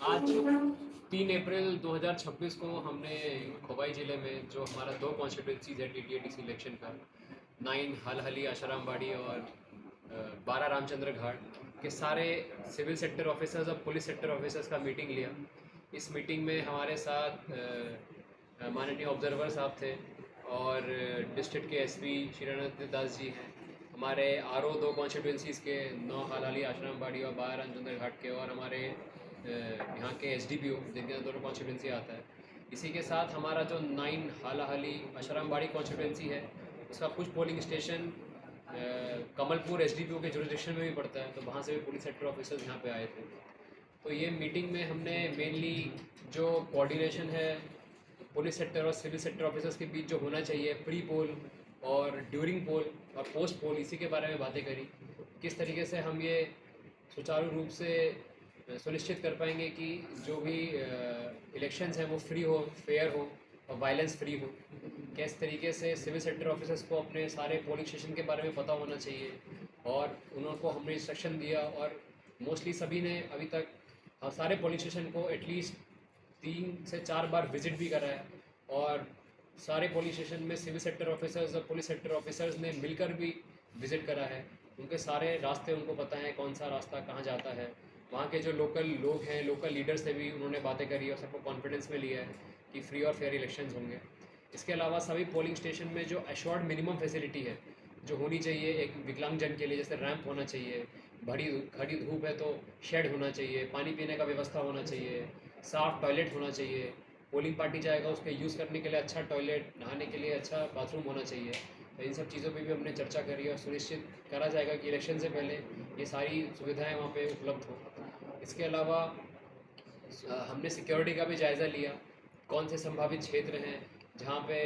आज 3 अप्रैल 2026 को हमने खोवाई ज़िले में जो हमारा 2 कॉन्स्टिट्यूंसीज है टीटीएडीसी इलेक्शन का 9 हलहली आशाराम बाड़ी और 12 रामचंद्र घाट के सारे सिविल सेक्टर ऑफिसर्स और पुलिस सेक्टर ऑफिसर्स का मीटिंग लिया। इस मीटिंग में हमारे साथ माननीय ऑब्जर्वर साहब थे और डिस्ट्रिक्ट के एसपी श्रीनाथ दास जी हैं। हमारे आरओ 2 कॉन्स्टिट्यूंसीज़ के 9 हलहली आशाराम बाड़ी और 12 रामचंद्र घाट के, और हमारे यहाँ के एसडीपीओ जिनके अंदर दोनों कॉन्स्टिट्यूंसी आता है। इसी के साथ हमारा जो 9 हालाहाली अशराम बाड़ी कॉन्स्टिट्यूंसी है उसका कुछ पोलिंग स्टेशन कमलपुर एसडीपीओ के जुरिडिक्शन में भी पड़ता है, तो वहाँ से भी पुलिस सेक्टर ऑफिसर्स यहाँ पे आए थे। तो ये मीटिंग में हमने मेनली जो कोऑर्डिनेशन है पुलिस सेक्टर और सिविल सेक्टर ऑफिसर्स के बीच जो होना चाहिए प्री पोल और ड्यूरिंग पोल और पोस्ट पोल, इसी के बारे में बातें करी। किस तरीके से हम ये सुचारू रूप से सुनिश्चित कर पाएंगे कि जो भी इलेक्शंस हैं वो फ्री हो, फेयर हो और वायलेंस फ्री हो। किस तरीके से सिविल सेक्टर ऑफिसर्स को अपने सारे पोलिंग स्टेशन के बारे में पता होना चाहिए, और उनको हमने इंस्ट्रक्शन दिया और मोस्टली सभी ने अभी तक सारे पोलिंग स्टेशन को एटलीस्ट 3 से 4 बार विजिट भी करा है। और सारे पोलिंग स्टेशन में सिविल सेक्टर ऑफिसर्स और पुलिस सेक्टर ऑफिसर्स ने मिलकर भी विजिट करा है। उनके सारे रास्ते उनको पता है, कौन सा रास्ता कहाँ जाता है। वहाँ के जो लोकल लोग हैं, लोकल लीडर्स से भी उन्होंने बातें करी और सबको कॉन्फिडेंस में लिया है कि फ्री और फेयर इलेक्शंस होंगे। इसके अलावा सभी पोलिंग स्टेशन में जो एश्योर्ड मिनिमम फैसिलिटी है जो होनी चाहिए एक विकलांगजन के लिए, जैसे रैंप होना चाहिए, खड़ी धूप है तो शेड होना चाहिए, पानी पीने का व्यवस्था होना चाहिए, साफ़ टॉयलेट होना चाहिए, पोलिंग पार्टी जाएगा उसके यूज़ करने के लिए अच्छा टॉयलेट, नहाने के लिए अच्छा बाथरूम होना चाहिए। तो इन सब चीज़ों पे भी हमने चर्चा करी और सुनिश्चित करा जाएगा कि इलेक्शन से पहले ये सारी सुविधाएं वहाँ पे उपलब्ध हो। इसके अलावा हमने सिक्योरिटी का भी जायज़ा लिया, कौन से संभावित क्षेत्र हैं जहाँ पे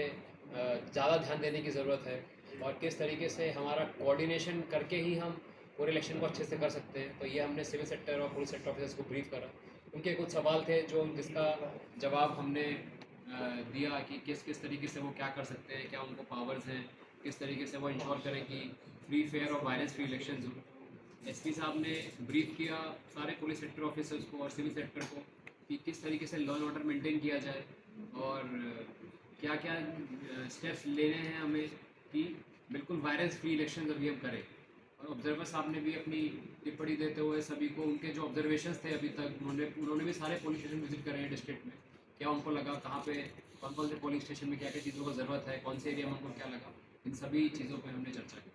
ज़्यादा ध्यान देने की ज़रूरत है और किस तरीके से हमारा कोऑर्डिनेशन करके ही हम पूरे इलेक्शन को अच्छे से कर सकते हैं। तो ये हमने सिविल सेक्टर और पुलिस सेक्टर ऑफिसर्स को ब्रीफ करा। उनके कुछ सवाल थे जिसका जवाब हमने दिया कि किस किस तरीके से वो क्या कर सकते हैं, क्या उनको पावर्स हैं, किस तरीके से वो इंश्योर करें कि फ्री फेयर और वायलेंस फ्री इलेक्शंस हो। एसपी साहब ने ब्रीफ किया सारे पुलिस सेक्टर ऑफिसर्स को और सिविल सेक्टर को कि किस तरीके से लॉ एंड ऑर्डर मेंटेन किया जाए और क्या क्या स्टेप्स लेने हैं हमें कि बिल्कुल वायलेंस फ्री इलेक्शन अभी हम करें। और ऑब्जर्वर साहब ने भी अपनी टिप्पणी देते हुए सभी को उनके जो ऑब्जर्वेशंस थे अभी तक उन्होंने भी सारे पोलिंग स्टेशन विजिट करे हैं डिस्ट्रिक्ट में, क्या उनको लगा, कहाँ पे कौन कौन से पोलिंग स्टेशन में क्या क्या चीज़ों को ज़रूरत है, कौन से एरिया में उनको क्या लगा, इन सभी चीज़ों पर हमने चर्चा की।